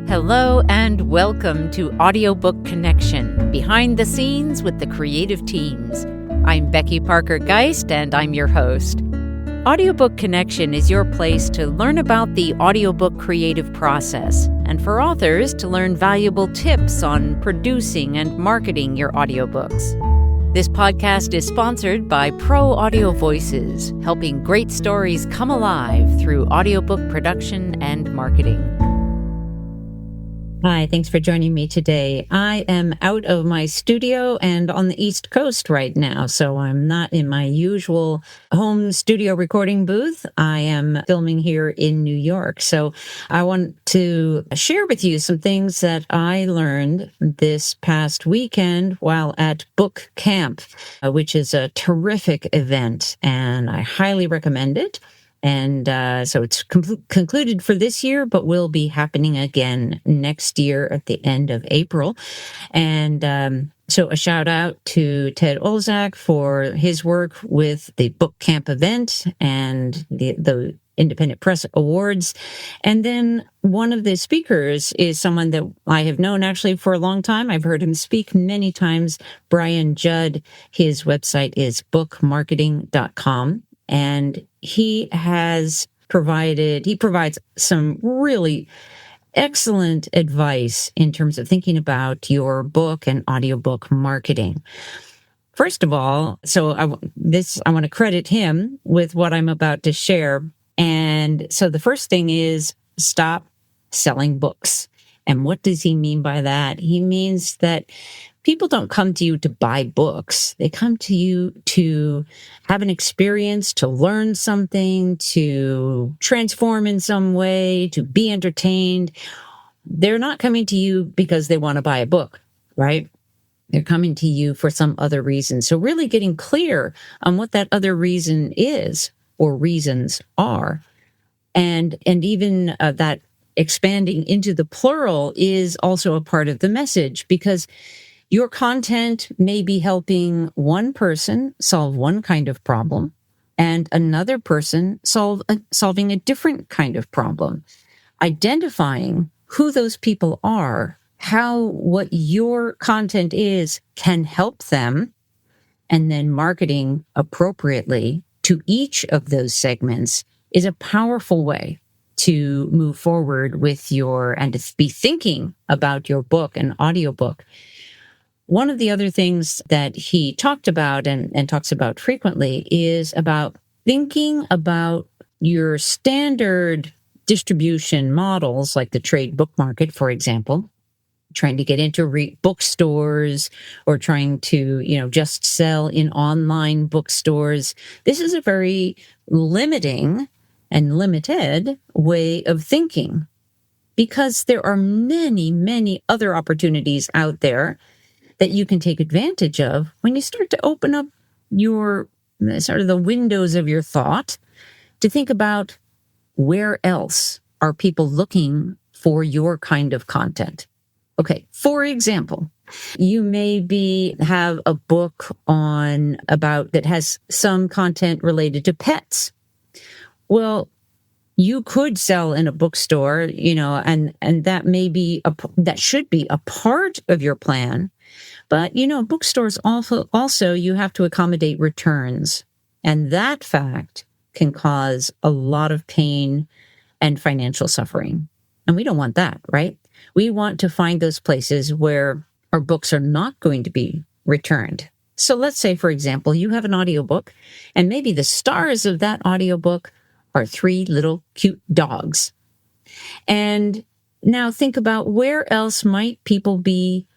Hello and welcome to Audiobook Connection, behind the scenes with the creative teams. I'm Becky Parker Geist and I'm your host. Audiobook Connection is your place to learn about the audiobook creative process and for authors to learn valuable tips on producing and marketing your audiobooks. This podcast is sponsored by Pro Audio Voices, helping great stories come alive through audiobook production and marketing. Hi, thanks for joining me today. I am out of my studio and on the East Coast right now, so I'm not in my usual home studio recording booth. I am filming here in New York. So I want to share with you some things that I learned this past weekend while at Book Camp, which is a terrific event, and I highly recommend it. And so it's concluded for this year, but will be happening again next year at the end of April. And so a shout out to Ted Olzak for his work with the Book Camp event and the Independent Press Awards. And then one of the speakers is someone that I have known actually for a long time. I've heard him speak many times, Brian Judd. His website is bookmarketing.com. And he provides some really excellent advice in terms of thinking about your book and audiobook marketing. First of all, I want to credit him with what I'm about to share. And so the first thing is stop selling books. And what does he mean by that? He means that people don't come to you to buy books. They come to you to have an experience, to learn something, to transform in some way, to be entertained. They're not coming to you because they want to buy a book, right? They're coming to you for some other reason. So really getting clear on what that other reason is or reasons are. And even that expanding into the plural is also a part of the message, because your content may be helping one person solve one kind of problem and another person solving a different kind of problem. Identifying who those people are, how what your content is can help them, and then marketing appropriately to each of those segments is a powerful way to move forward with and to be thinking about your book and audiobook. One of the other things that he talked about and talks about frequently is about thinking about your standard distribution models, like the trade book market, for example, trying to get into bookstores or trying to, just sell in online bookstores. This is a very limiting and limited way of thinking, because there are many, many other opportunities out there that you can take advantage of when you start to open up your sort of the windows of your thought to think about where else are people looking for your kind of content. Okay, for example, you maybe have a book that has some content related to pets. Well, you could sell in a bookstore, and that that should be a part of your plan. But, bookstores also you have to accommodate returns. And that fact can cause a lot of pain and financial suffering. And we don't want that, right? We want to find those places where our books are not going to be returned. So let's say, for example, you have an audiobook, and maybe the stars of that audiobook are 3 little cute dogs. And now think about where else might people be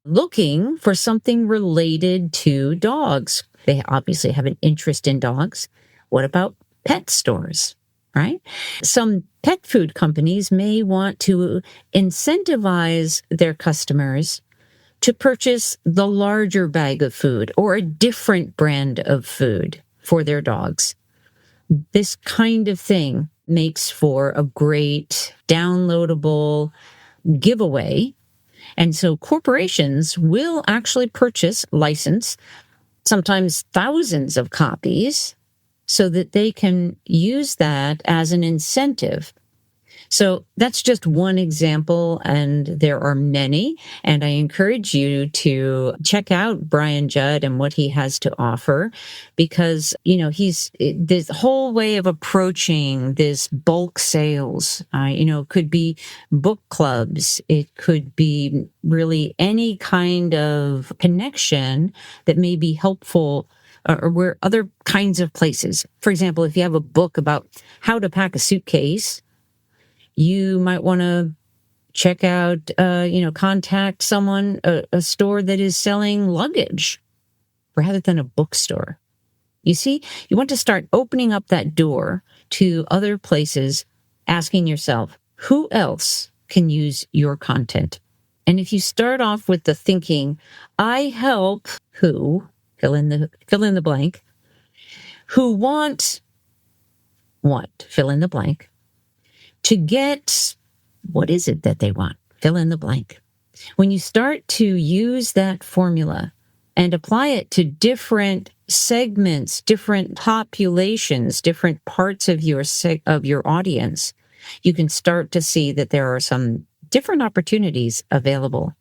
looking for something related to dogs. They obviously have an interest in dogs. What about pet stores, right? Some pet food companies may want to incentivize their customers to purchase the larger bag of food or a different brand of food for their dogs. This kind of thing makes for a great downloadable giveaway. And so corporations will actually license, sometimes thousands of copies, so that they can use that as an incentive So that's just one example, and there are many. And I encourage you to check out Brian Judd and what he has to offer, because, he's this whole way of approaching this bulk sales, could be book clubs. It could be really any kind of connection that may be helpful, or where other kinds of places. For example, if you have a book about how to pack a suitcase, you might want to check out, contact someone, a store that is selling luggage rather than a bookstore. You see, you want to start opening up that door to other places, asking yourself, who else can use your content? And if you start off with the thinking, I help who, fill in the blank, who want what, fill in the blank, to get, what is it that they want? Fill in the blank. When you start to use that formula and apply it to different segments, different populations, different parts of your audience, you can start to see that there are some different opportunities available.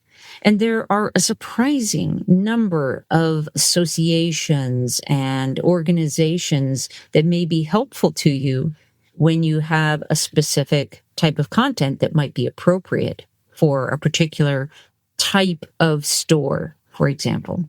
And there are a surprising number of associations and organizations that may be helpful to you when you have a specific type of content that might be appropriate for a particular type of store, for example.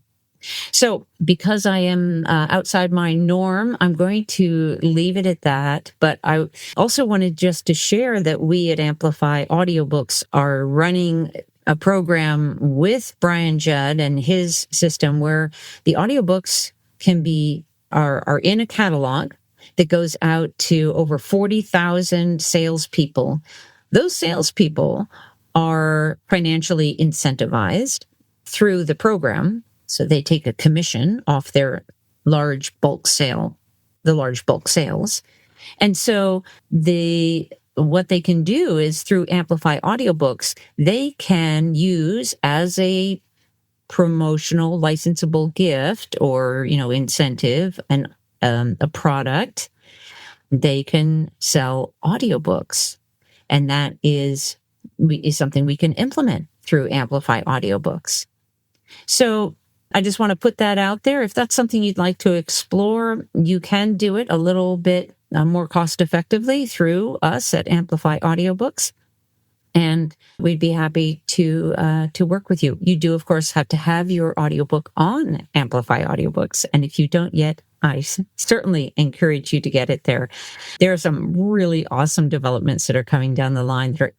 So because I am outside my norm, I'm going to leave it at that. But I also wanted just to share that we at Amplify Audiobooks are running a program with Brian Judd and his system where the audiobooks are in a catalog that goes out to over 40,000 salespeople. Those salespeople are financially incentivized through the program. So they take a commission off their large bulk sales. And so what they can do is through Amplify Audiobooks, they can use as a promotional licensable gift or, incentive and a product, they can sell audiobooks. And that is something we can implement through Amplify Audiobooks. So I just want to put that out there. If that's something you'd like to explore, you can do it a little bit more cost effectively through us at Amplify Audiobooks. And we'd be happy to work with you. You do, of course, have to have your audiobook on Amplify Audiobooks. And if you don't yet, I certainly encourage you to get it there. There are some really awesome developments that are coming down the line that are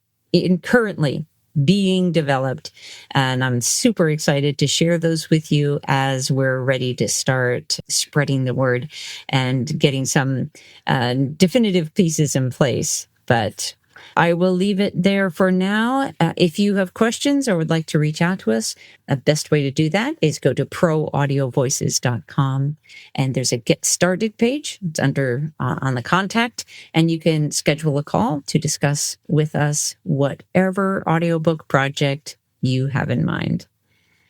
currently being developed. And I'm super excited to share those with you as we're ready to start spreading the word and getting some definitive pieces in place. But I will leave it there for now. If you have questions or would like to reach out to us, the best way to do that is go to proaudiovoices.com, and there's a Get Started page. It's under on the contact, and you can schedule a call to discuss with us whatever audiobook project you have in mind.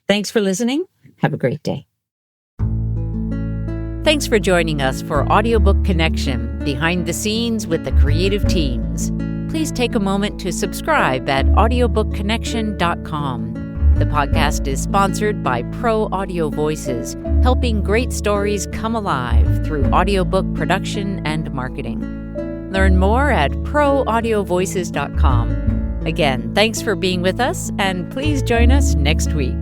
Thanks for listening. Have a great day. Thanks for joining us for Audiobook Connection, behind the scenes with the creative teams. Please take a moment to subscribe at audiobookconnection.com. The podcast is sponsored by Pro Audio Voices, helping great stories come alive through audiobook production and marketing. Learn more at proaudiovoices.com. Again, thanks for being with us, and please join us next week.